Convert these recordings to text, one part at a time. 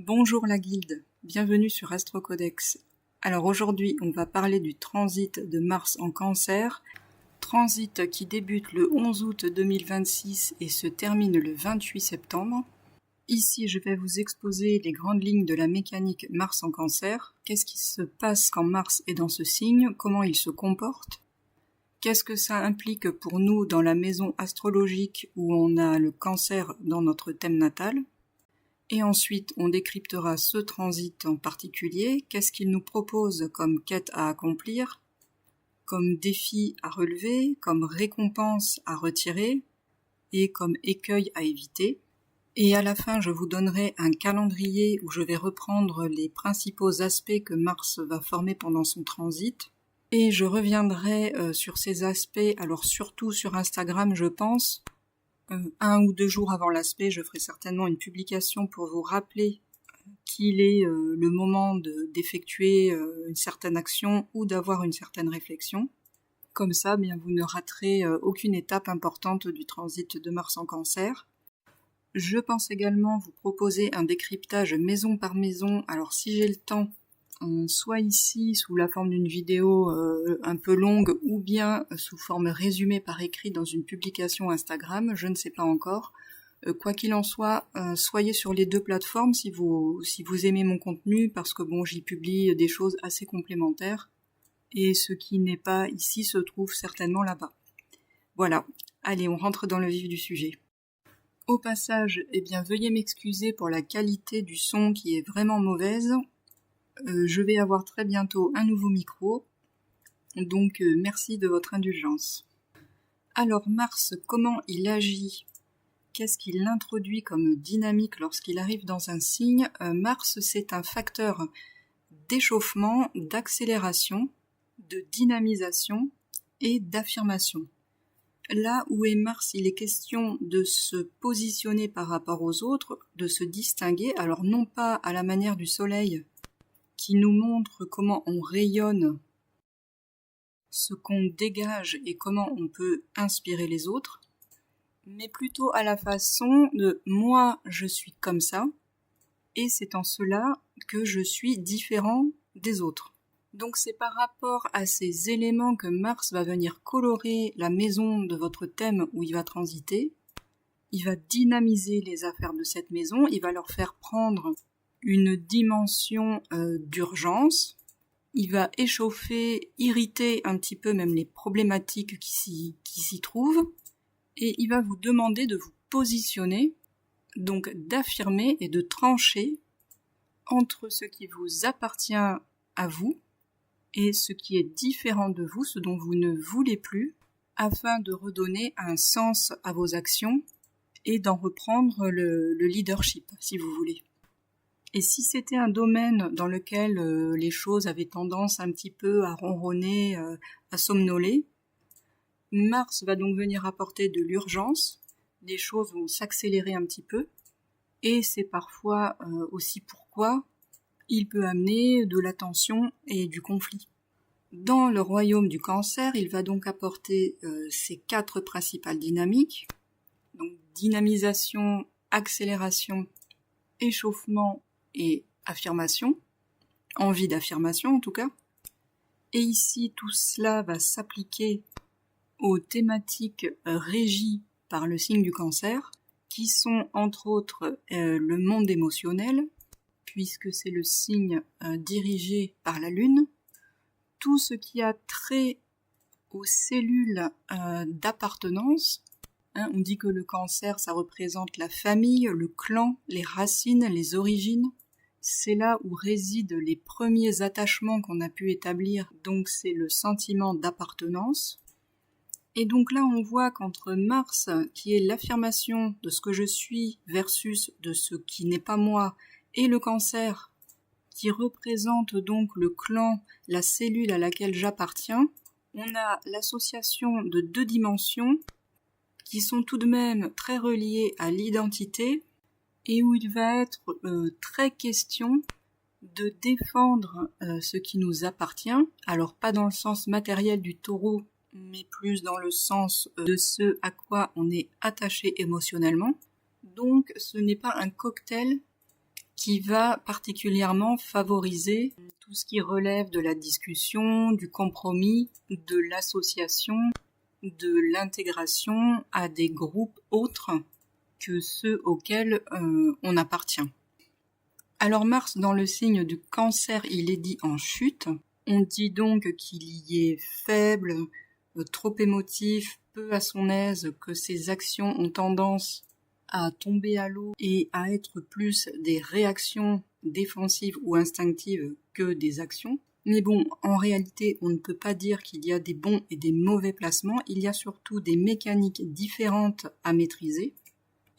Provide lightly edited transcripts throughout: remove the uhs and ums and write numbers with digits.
Bonjour la guilde, bienvenue sur Astrocodex. Alors aujourd'hui on va parler du transit de Mars en Cancer, transit qui débute le 11 août 2026 et se termine le 28 septembre. Ici je vais vous exposer les grandes lignes de la mécanique Mars en Cancer, qu'est-ce qui se passe quand Mars est dans ce signe, comment il se comporte, qu'est-ce que ça implique pour nous dans la maison astrologique où on a le Cancer dans notre thème natal. Et ensuite, on décryptera ce transit en particulier, qu'est-ce qu'il nous propose comme quête à accomplir, comme défi à relever, comme récompense à retirer et comme écueil à éviter. Et à la fin, je vous donnerai un calendrier où je vais reprendre les principaux aspects que Mars va former pendant son transit. Et je reviendrai sur ces aspects, alors surtout sur Instagram, je pense. 1 ou 2 jours avant l'aspect, je ferai certainement une publication pour vous rappeler qu'il est le moment d'effectuer une certaine action ou d'avoir une certaine réflexion. Comme ça, bien, vous ne raterez aucune étape importante du transit de Mars en Cancer. Je pense également vous proposer un décryptage maison par maison. Alors si j'ai le temps, soit ici sous la forme d'une vidéo un peu longue ou bien sous forme résumée par écrit dans une publication Instagram, je ne sais pas encore. Quoi qu'il en soit, soyez sur les deux plateformes si vous aimez mon contenu parce que bon, j'y publie des choses assez complémentaires et ce qui n'est pas ici se trouve certainement là-bas. Voilà, allez, on rentre dans le vif du sujet. Au passage, veuillez m'excuser pour la qualité du son qui est vraiment mauvaise. Je vais avoir très bientôt un nouveau micro, donc merci de votre indulgence. Alors Mars, comment il agit? Qu'est-ce qu'il introduit comme dynamique lorsqu'il arrive dans un signe? Mars, c'est un facteur d'échauffement, d'accélération, de dynamisation et d'affirmation. Là où est Mars, il est question de se positionner par rapport aux autres, de se distinguer, alors non pas à la manière du Soleil, qui nous montre comment on rayonne, ce qu'on dégage et comment on peut inspirer les autres, mais plutôt à la façon de « moi, je suis comme ça, et c'est en cela que je suis différent des autres ». Donc c'est par rapport à ces éléments que Mars va venir colorer la maison de votre thème où il va transiter. Il va dynamiser les affaires de cette maison, il va leur faire prendre une dimension d'urgence, il va échauffer, irriter un petit peu même les problématiques qui s'y trouvent, et il va vous demander de vous positionner, donc d'affirmer et de trancher entre ce qui vous appartient à vous et ce qui est différent de vous, ce dont vous ne voulez plus, afin de redonner un sens à vos actions et d'en reprendre le leadership, si vous voulez. Et si c'était un domaine dans lequel les choses avaient tendance un petit peu à ronronner, à somnoler, Mars va donc venir apporter de l'urgence, les choses vont s'accélérer un petit peu, et c'est parfois aussi pourquoi il peut amener de la tension et du conflit. Dans le royaume du Cancer, il va donc apporter ces 4 principales dynamiques, donc dynamisation, accélération, échauffement et affirmation, envie d'affirmation en tout cas. Et ici, tout cela va s'appliquer aux thématiques régies par le signe du Cancer, qui sont entre autres le monde émotionnel, puisque c'est le signe dirigé par la Lune, tout ce qui a trait aux cellules d'appartenance. On dit que le Cancer, ça représente la famille, le clan, les racines, les origines. C'est là où résident les premiers attachements qu'on a pu établir, donc c'est le sentiment d'appartenance. Et donc là, on voit qu'entre Mars, qui est l'affirmation de ce que je suis versus de ce qui n'est pas moi, et le Cancer, qui représente donc le clan, la cellule à laquelle j'appartiens, on a l'association de 2 dimensions qui sont tout de même très reliées à l'identité et où il va être très question de défendre ce qui nous appartient, alors pas dans le sens matériel du taureau, mais plus dans le sens de ce à quoi on est attaché émotionnellement. Donc ce n'est pas un cocktail qui va particulièrement favoriser tout ce qui relève de la discussion, du compromis, de l'association, de l'intégration à des groupes autres que ceux auxquels on appartient. Alors Mars, dans le signe du Cancer, il est dit en chute. On dit donc qu'il y est faible, trop émotif, peu à son aise, que ses actions ont tendance à tomber à l'eau et à être plus des réactions défensives ou instinctives que des actions. Mais bon, en réalité, on ne peut pas dire qu'il y a des bons et des mauvais placements, il y a surtout des mécaniques différentes à maîtriser.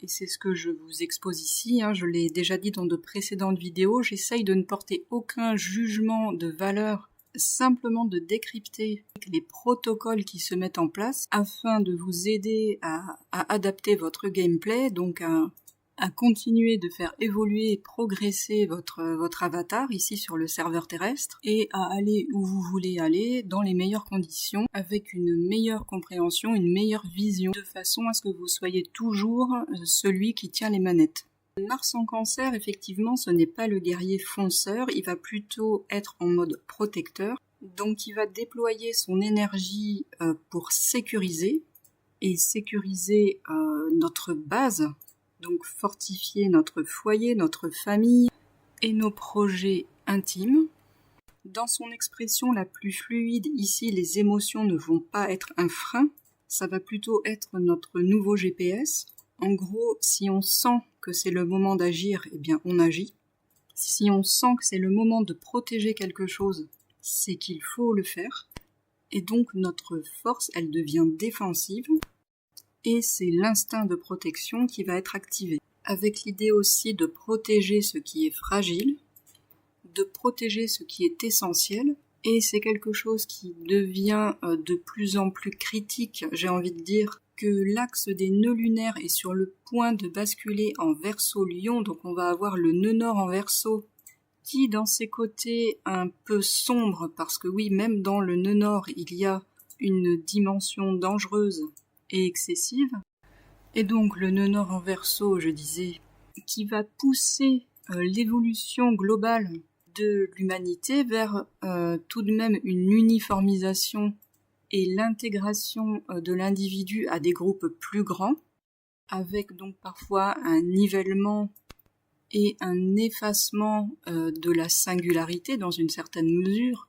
Et c'est ce que je vous expose ici, je l'ai déjà dit dans de précédentes vidéos, j'essaye de ne porter aucun jugement de valeur, simplement de décrypter les protocoles qui se mettent en place afin de vous aider à adapter votre gameplay, donc à continuer de faire évoluer et progresser votre avatar ici sur le serveur terrestre et à aller où vous voulez aller dans les meilleures conditions avec une meilleure compréhension, une meilleure vision de façon à ce que vous soyez toujours celui qui tient les manettes. Mars en Cancer, effectivement, ce n'est pas le guerrier fonceur, il va plutôt être en mode protecteur, donc il va déployer son énergie pour sécuriser notre base, donc fortifier notre foyer, notre famille et nos projets intimes. Dans son expression la plus fluide, ici, les émotions ne vont pas être un frein, ça va plutôt être notre nouveau GPS. En gros, si on sent que c'est le moment d'agir, eh bien on agit. Si on sent que c'est le moment de protéger quelque chose, c'est qu'il faut le faire. Et donc notre force, elle devient défensive. Et c'est l'instinct de protection qui va être activé, avec l'idée aussi de protéger ce qui est fragile, de protéger ce qui est essentiel, et c'est quelque chose qui devient de plus en plus critique, j'ai envie de dire, que l'axe des nœuds lunaires est sur le point de basculer en Verseau-Lion, donc on va avoir le nœud nord en Verseau, qui dans ses côtés un peu sombres, parce que oui, même dans le nœud nord, il y a une dimension dangereuse et excessive, et donc le nœud nord en Verseau, je disais, qui va pousser l'évolution globale de l'humanité vers tout de même une uniformisation et l'intégration de l'individu à des groupes plus grands, avec donc parfois un nivellement et un effacement de la singularité dans une certaine mesure.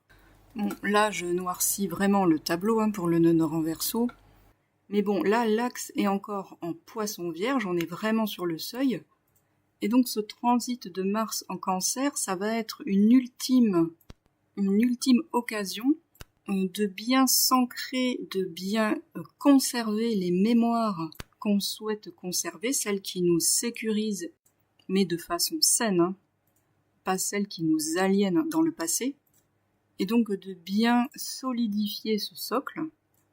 Bon, là je noircis vraiment le tableau pour le nœud nord en Verseau. Mais bon, là, l'axe est encore en Poisson Vierge, on est vraiment sur le seuil. Et donc ce transit de Mars en Cancer, ça va être une ultime occasion de bien s'ancrer, de bien conserver les mémoires qu'on souhaite conserver, celles qui nous sécurisent, mais de façon saine, pas celles qui nous aliènent dans le passé. Et donc de bien solidifier ce socle,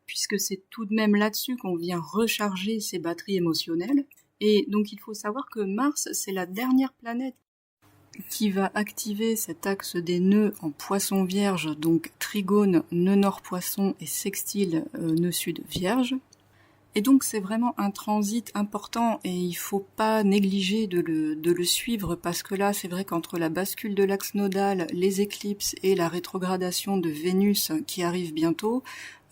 puisque c'est tout de même là-dessus qu'on vient recharger ses batteries émotionnelles. Et donc il faut savoir que Mars, c'est la dernière planète qui va activer cet axe des nœuds en Poisson Vierge, donc Trigone, nœud nord Poisson et sextile nœud sud Vierge. Et donc c'est vraiment un transit important et il faut pas négliger de le suivre parce que là c'est vrai qu'entre la bascule de l'axe nodal, les éclipses et la rétrogradation de Vénus qui arrive bientôt,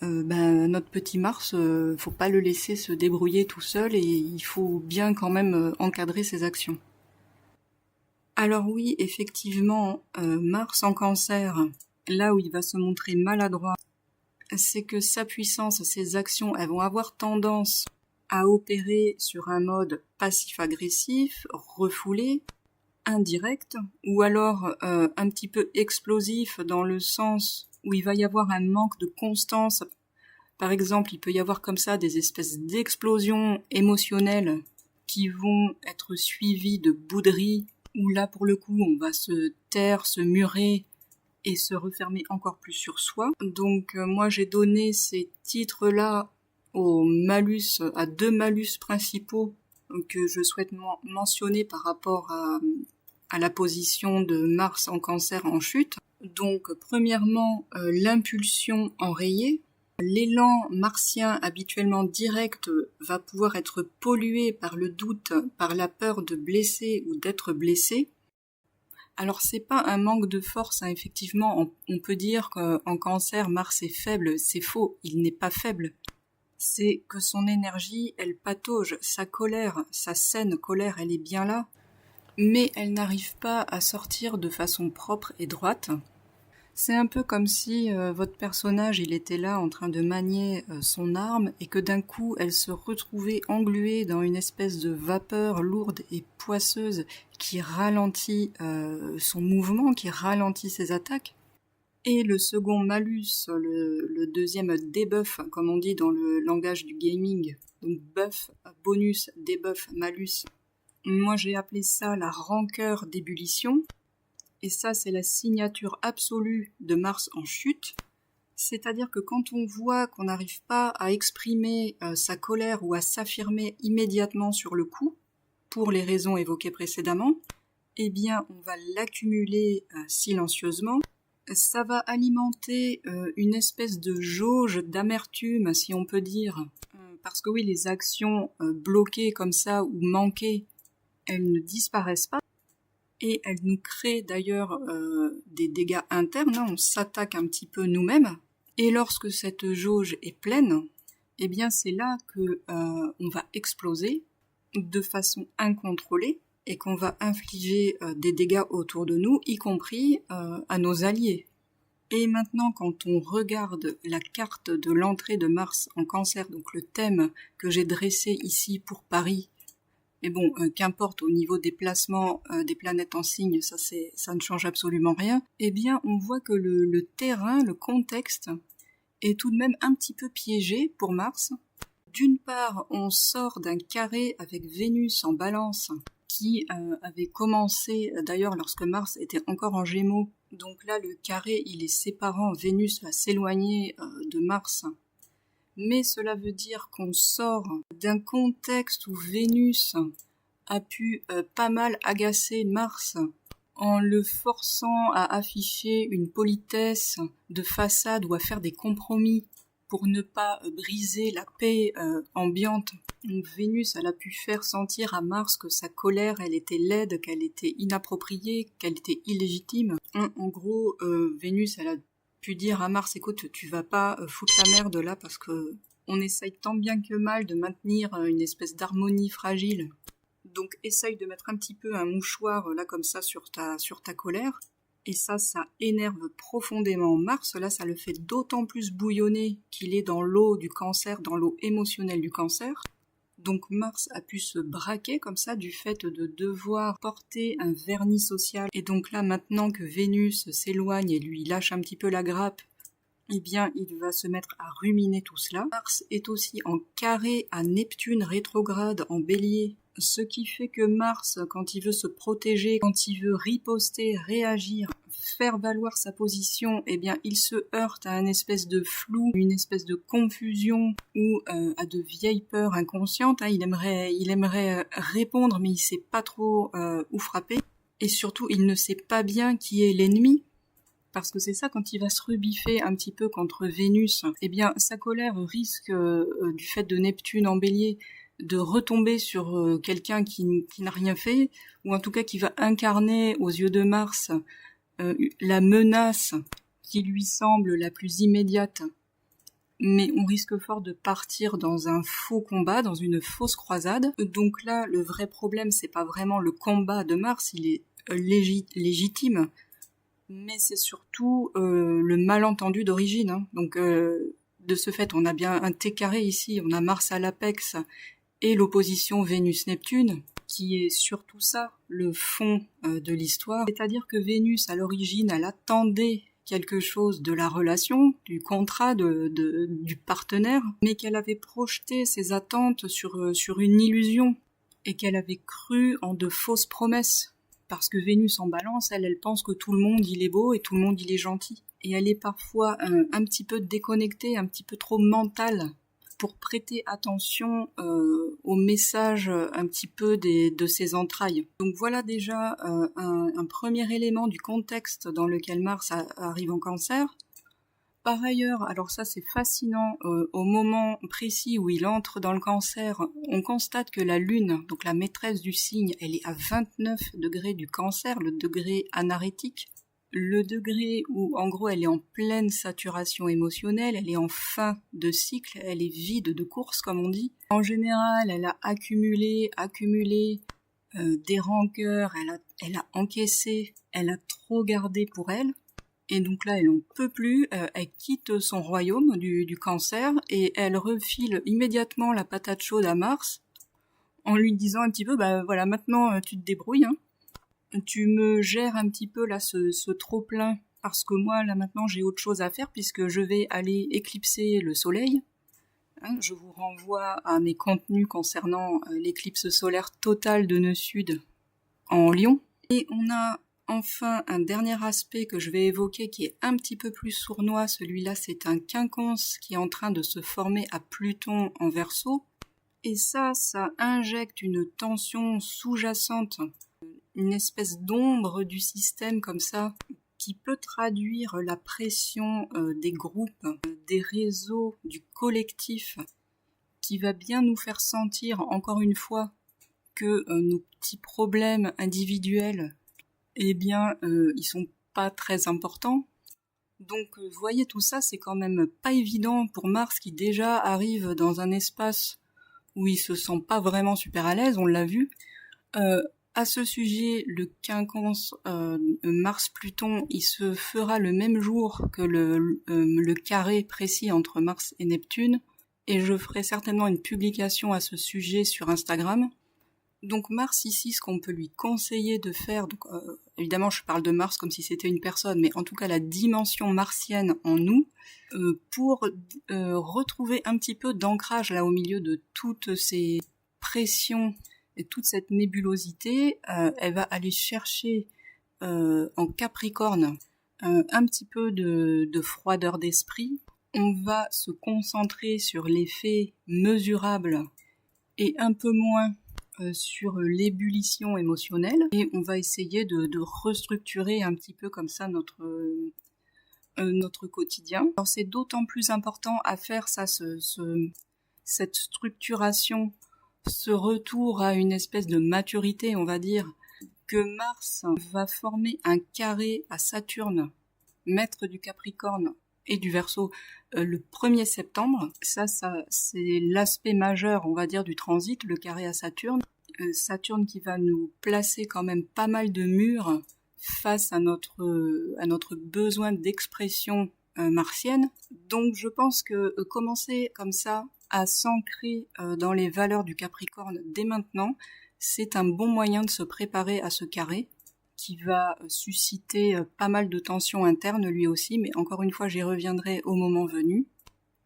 notre petit Mars, faut pas le laisser se débrouiller tout seul et il faut bien quand même encadrer ses actions. Alors oui, effectivement, Mars en Cancer, là où il va se montrer maladroit, c'est que sa puissance, ses actions, elles vont avoir tendance à opérer sur un mode passif-agressif, refoulé, indirect, ou alors un petit peu explosif dans le sens où il va y avoir un manque de constance. Par exemple, il peut y avoir comme ça des espèces d'explosions émotionnelles qui vont être suivies de bouderies, où là pour le coup on va se taire, se murer et se refermer encore plus sur soi. Donc moi j'ai donné ces titres-là à deux malus principaux que je souhaite mentionner par rapport à la position de Mars en Cancer en chute. Donc premièrement, l'impulsion enrayée. L'élan martien habituellement direct va pouvoir être pollué par le doute, par la peur de blesser ou d'être blessé. Alors c'est pas un manque de force, hein. Effectivement, on peut dire qu'en Cancer, Mars est faible, c'est faux, il n'est pas faible. C'est que son énergie, elle patauge, sa colère, sa saine colère, elle est bien là, mais elle n'arrive pas à sortir de façon propre et droite. C'est un peu comme si votre personnage, il était là en train de manier son arme et que d'un coup, elle se retrouvait engluée dans une espèce de vapeur lourde et poisseuse qui ralentit son mouvement, qui ralentit ses attaques. Et le second malus, le deuxième debuff, comme on dit dans le langage du gaming, donc buff, bonus, debuff, malus. Moi j'ai appelé ça la rancœur d'ébullition. Et ça, c'est la signature absolue de Mars en chute. C'est-à-dire que quand on voit qu'on n'arrive pas à exprimer sa colère ou à s'affirmer immédiatement sur le coup, pour les raisons évoquées précédemment, eh bien, on va l'accumuler silencieusement. Ça va alimenter une espèce de jauge d'amertume, si on peut dire. Parce que oui, les actions bloquées comme ça ou manquées, elles ne disparaissent pas. Et elle nous crée d'ailleurs des dégâts internes, hein, on s'attaque un petit peu nous-mêmes. Et lorsque cette jauge est pleine, eh bien c'est là que on va exploser de façon incontrôlée et qu'on va infliger des dégâts autour de nous, y compris à nos alliés. Et maintenant, quand on regarde la carte de l'entrée de Mars en Cancer, donc le thème que j'ai dressé ici pour Paris, mais bon, qu'importe au niveau des placements des planètes en signe, ça ne change absolument rien. Eh bien, on voit que le terrain, le contexte, est tout de même un petit peu piégé pour Mars. D'une part, on sort d'un carré avec Vénus en Balance, qui avait commencé d'ailleurs lorsque Mars était encore en Gémeaux. Donc là, le carré, il est séparant. Vénus va s'éloigner de Mars. Mais cela veut dire qu'on sort d'un contexte où Vénus a pu pas mal agacer Mars en le forçant à afficher une politesse de façade ou à faire des compromis pour ne pas briser la paix ambiante. Donc Vénus, elle a pu faire sentir à Mars que sa colère, elle était laide, qu'elle était inappropriée, qu'elle était illégitime. En gros, Vénus, elle a pu dire à Mars, écoute, tu vas pas foutre la merde là parce que on essaye tant bien que mal de maintenir une espèce d'harmonie fragile. Donc essaye de mettre un petit peu un mouchoir là comme ça sur ta colère. Et ça énerve profondément Mars. Là, ça le fait d'autant plus bouillonner qu'il est dans l'eau du Cancer, dans l'eau émotionnelle du Cancer. Donc Mars a pu se braquer comme ça du fait de devoir porter un vernis social. Et donc là, maintenant que Vénus s'éloigne et lui lâche un petit peu la grappe, eh bien, il va se mettre à ruminer tout cela. Mars est aussi en carré à Neptune rétrograde en Bélier. Ce qui fait que Mars, quand il veut se protéger, quand il veut riposter, réagir, faire valoir sa position, eh bien, il se heurte à une espèce de flou, une espèce de confusion ou à de vieilles peurs inconscientes. Hein. Il aimerait répondre, mais il sait pas trop où frapper. Et surtout, il ne sait pas bien qui est l'ennemi. Parce que c'est ça, quand il va se rebiffer un petit peu contre Vénus, eh bien, sa colère risque, du fait de Neptune en Bélier, de retomber sur quelqu'un qui n'a rien fait, ou en tout cas qui va incarner aux yeux de Mars la menace qui lui semble la plus immédiate. Mais on risque fort de partir dans un faux combat, dans une fausse croisade. Donc là, le vrai problème, c'est pas vraiment le combat de Mars, il est légitime, mais c'est surtout le malentendu d'origine. Hein. Donc de ce fait, on a bien un T carré ici, on a Mars à l'apex et l'opposition Vénus-Neptune, qui est surtout ça, le fond de l'histoire. C'est-à-dire que Vénus, à l'origine, elle attendait quelque chose de la relation, du contrat, du partenaire, mais qu'elle avait projeté ses attentes sur une illusion, et qu'elle avait cru en de fausses promesses. Parce que Vénus en Balance, elle pense que tout le monde il est beau et tout le monde il est gentil. Et elle est parfois un petit peu déconnectée, un petit peu trop mentale pour prêter attention aux messages un petit peu de ses entrailles. Donc voilà déjà un premier élément du contexte dans lequel Mars arrive en Cancer. Par ailleurs, alors ça c'est fascinant, au moment précis où il entre dans le Cancer, on constate que la Lune, donc la maîtresse du signe, elle est à 29 degrés du Cancer, le degré anarétique, le degré où en gros elle est en pleine saturation émotionnelle, elle est en fin de cycle, elle est vide de course comme on dit. En général, elle a accumulé des rancœurs, elle a encaissé, elle a trop gardé pour elle. Et donc là, elle en peut plus, elle quitte son royaume du Cancer et elle refile immédiatement la patate chaude à Mars en lui disant un petit peu, bah voilà, maintenant tu te débrouilles, hein. Tu me gères un petit peu là ce trop-plein parce que moi là maintenant j'ai autre chose à faire puisque je vais aller éclipser le soleil. Hein, je vous renvoie à mes contenus concernant l'éclipse solaire totale de nœud sud en Lion. Et on a enfin un dernier aspect que je vais évoquer qui est un petit peu plus sournois, celui-là c'est un quinconce qui est en train de se former à Pluton en Verseau, et ça injecte une tension sous-jacente, une espèce d'ombre du système comme ça, qui peut traduire la pression des groupes, des réseaux, du collectif, qui va bien nous faire sentir encore une fois que nos petits problèmes individuels eh bien, ils sont pas très importants. Donc, vous voyez, tout ça, c'est quand même pas évident pour Mars qui déjà arrive dans un espace où il se sent pas vraiment super à l'aise, on l'a vu. À ce sujet, le quinconce Mars-Pluton, il se fera le même jour que le carré précis entre Mars et Neptune, et je ferai certainement une publication à ce sujet sur Instagram. Donc Mars ici, ce qu'on peut lui conseiller de faire, donc, évidemment je parle de Mars comme si c'était une personne, mais en tout cas la dimension martienne en nous, pour retrouver un petit peu d'ancrage là au milieu de toutes ces pressions et toute cette nébulosité, elle va aller chercher en Capricorne un petit peu de froideur d'esprit. On va se concentrer sur l'effet mesurable et un peu moins sur l'ébullition émotionnelle, et on va essayer de restructurer un petit peu comme ça notre quotidien. Alors c'est d'autant plus important à faire ça, cette structuration, ce retour à une espèce de maturité, on va dire, que Mars va former un carré à Saturne, maître du Capricorne et du Verseau, le 1er septembre. Ça c'est l'aspect majeur, on va dire, du transit, le carré à Saturne. Saturne qui va nous placer quand même pas mal de murs face à notre besoin d'expression martienne. Donc je pense que commencer comme ça à s'ancrer dans les valeurs du Capricorne dès maintenant, c'est un bon moyen de se préparer à ce carré qui va susciter pas mal de tensions internes lui aussi, mais encore une fois j'y reviendrai au moment venu.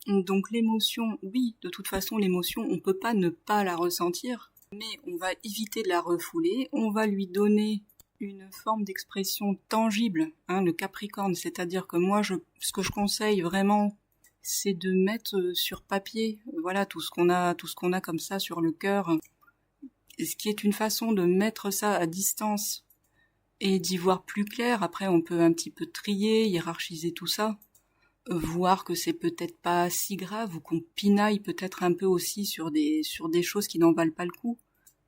Donc l'émotion, oui, de toute façon l'émotion, on peut pas ne pas la ressentir, mais on va éviter de la refouler, on va lui donner une forme d'expression tangible, hein, le Capricorne, c'est-à-dire que moi, ce que je conseille vraiment, c'est de mettre sur papier, voilà, tout ce qu'on a comme ça sur le cœur, ce qui est une façon de mettre ça à distance et d'y voir plus clair. Après, on peut un petit peu trier, hiérarchiser tout ça, voir que c'est peut-être pas si grave ou qu'on pinaille peut-être un peu aussi sur des choses qui n'en valent pas le coup.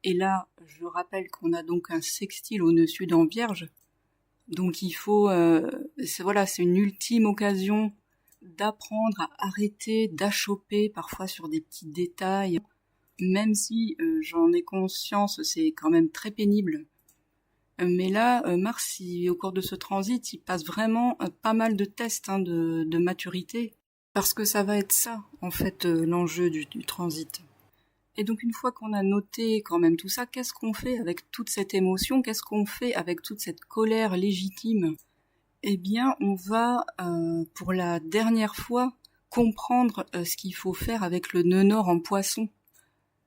Et là, je rappelle qu'on a donc un sextile au nœud sud en Vierge. Donc il faut, c'est une ultime occasion d'apprendre à arrêter d'achoper parfois sur des petits détails. Même si j'en ai conscience, c'est quand même très pénible. Mais là, Mars, au cours de ce transit, il passe vraiment pas mal de tests de maturité. Parce que ça va être ça, en fait, l'enjeu du transit. Et donc une fois qu'on a noté quand même tout ça, qu'est-ce qu'on fait avec toute cette émotion? Qu'est-ce qu'on fait avec toute cette colère légitime? Eh bien, on va, pour la dernière fois, comprendre ce qu'il faut faire avec le nœud nord en Poisson.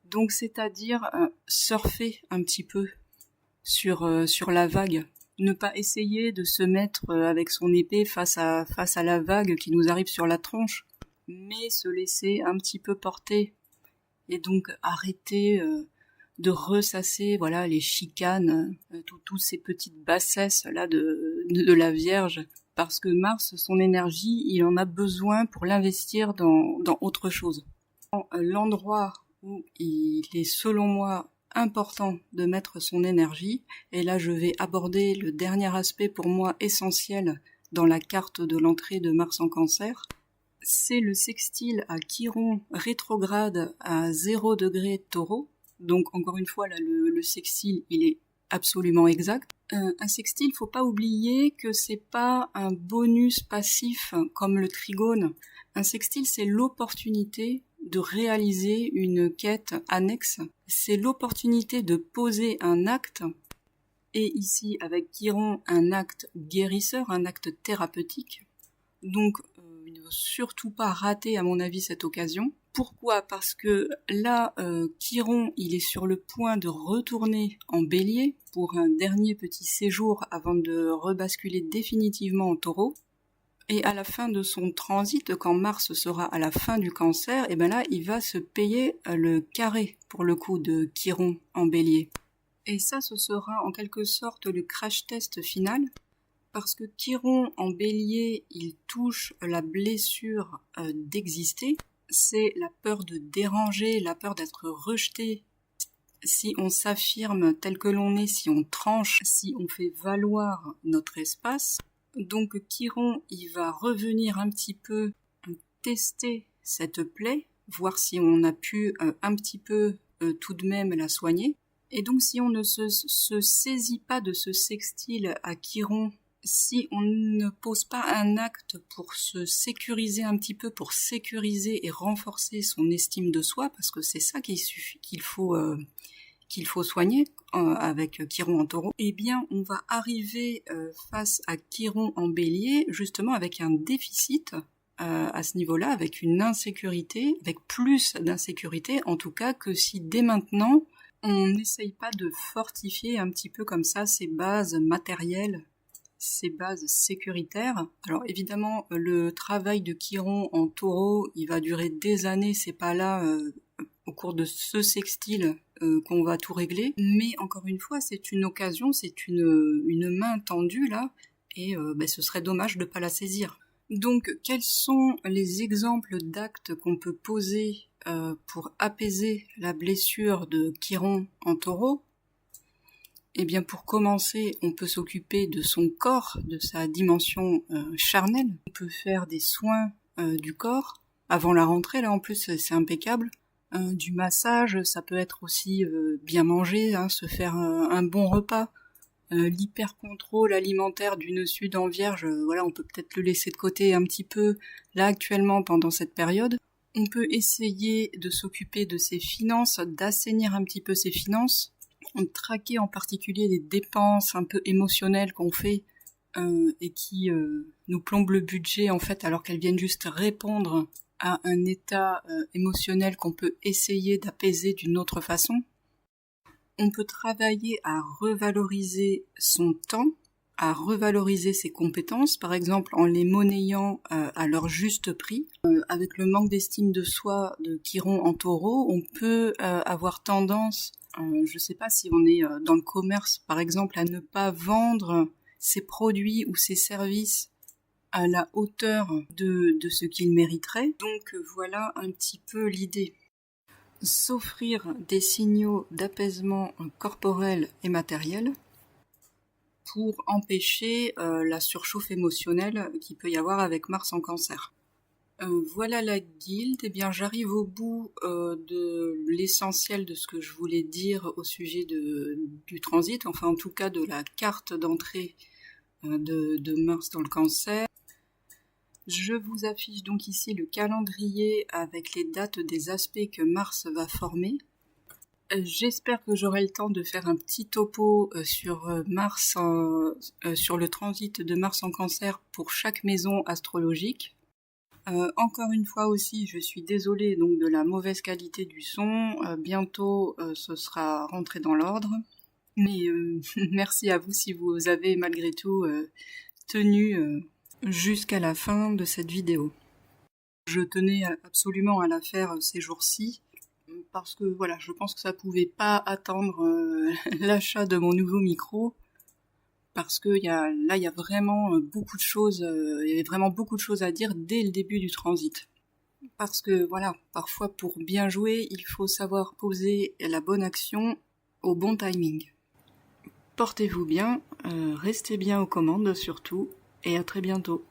Donc c'est-à-dire surfer un petit peu sur la vague. Ne pas essayer de se mettre avec son épée face à la vague qui nous arrive sur la tronche, mais se laisser un petit peu porter. Et donc arrêter de ressasser voilà les chicanes, toutes ces petites bassesses là de la Vierge parce que Mars, son énergie, il en a besoin pour l'investir dans autre chose. L'endroit où il est, selon moi, important de mettre son énergie, et là je vais aborder le dernier aspect pour moi essentiel dans la carte de l'entrée de Mars en Cancer, c'est le sextile à Chiron rétrograde à 0 degré Taureau. Donc encore une fois, là le sextile, il est absolument exact. Un sextile, faut pas oublier que c'est pas un bonus passif comme le trigone. Un sextile, c'est l'opportunité de réaliser une quête annexe. C'est l'opportunité de poser un acte, et ici avec Chiron, un acte guérisseur, un acte thérapeutique. Donc il ne faut surtout pas rater, à mon avis, cette occasion. Pourquoi ? Parce que là, Chiron, il est sur le point de retourner en Bélier pour un dernier petit séjour avant de rebasculer définitivement en Taureau. Et à la fin de son transit, quand Mars sera à la fin du Cancer, et ben là, il va se payer le carré, pour le coup, de Chiron en Bélier. Et ça, ce sera en quelque sorte le crash test final, parce que Chiron en Bélier, il touche la blessure d'exister. C'est la peur de déranger, la peur d'être rejeté. Si on s'affirme tel que l'on est, si on tranche, si on fait valoir notre espace. Donc Chiron, il va revenir un petit peu tester cette plaie, voir si on a pu un petit peu tout de même la soigner. Et donc si on ne se saisit pas de ce sextile à Chiron, si on ne pose pas un acte pour se sécuriser un petit peu, pour sécuriser et renforcer son estime de soi, parce que c'est ça qu'il faut soigner avec Chiron en Taureau, eh bien on va arriver face à Chiron en Bélier justement avec un déficit à ce niveau-là, avec une insécurité, avec plus d'insécurité en tout cas que si dès maintenant on n'essaye pas de fortifier un petit peu comme ça ses bases matérielles, ses bases sécuritaires. Alors évidemment, le travail de Chiron en Taureau, il va durer des années, c'est pas là au cours de ce sextile qu'on va tout régler, mais encore une fois, c'est une occasion, c'est une main tendue là, et ce serait dommage de pas la saisir. Donc, quels sont les exemples d'actes qu'on peut poser pour apaiser la blessure de Chiron en Taureau ? Eh bien, pour commencer, on peut s'occuper de son corps, de sa dimension charnelle. On peut faire des soins du corps avant la rentrée, là en plus c'est impeccable. Du massage, ça peut être aussi bien manger, se faire un bon repas. L'hyper-contrôle alimentaire du nœud sud en Vierge, voilà, on peut peut-être le laisser de côté un petit peu là actuellement pendant cette période. On peut essayer de s'occuper de ses finances, d'assainir un petit peu ses finances. Traquer en particulier les dépenses un peu émotionnelles qu'on fait et qui nous plombent le budget en fait alors qu'elles viennent juste répondre à un état émotionnel qu'on peut essayer d'apaiser d'une autre façon. On peut travailler à revaloriser son temps, à revaloriser ses compétences, par exemple en les monnayant à leur juste prix. Avec le manque d'estime de soi de Chiron en Taureau, on peut avoir tendance, je ne sais pas si on est dans le commerce par exemple, à ne pas vendre ses produits ou ses services à la hauteur de ce qu'il mériterait. Donc voilà un petit peu l'idée. S'offrir des signaux d'apaisement corporel et matériel pour empêcher la surchauffe émotionnelle qu'il peut y avoir avec Mars en Cancer. Voilà la guilde. Eh bien, j'arrive au bout de l'essentiel de ce que je voulais dire au sujet du transit, enfin en tout cas de la carte d'entrée de Mars dans le Cancer. Je vous affiche donc ici le calendrier avec les dates des aspects que Mars va former. J'espère que j'aurai le temps de faire un petit topo sur Mars, sur le transit de Mars en Cancer pour chaque maison astrologique. Encore une fois aussi, je suis désolée donc de la mauvaise qualité du son. Bientôt, ce sera rentré dans l'ordre. Mais merci à vous si vous avez malgré tout tenu jusqu'à la fin de cette vidéo. Je tenais absolument à la faire ces jours-ci parce que voilà, je pense que ça pouvait pas attendre l'achat de mon nouveau micro parce que il y a vraiment beaucoup de choses, il y avait vraiment beaucoup de choses à dire dès le début du transit. Parce que voilà, parfois pour bien jouer, il faut savoir poser la bonne action au bon timing. Portez-vous bien, restez bien aux commandes surtout, et à très bientôt.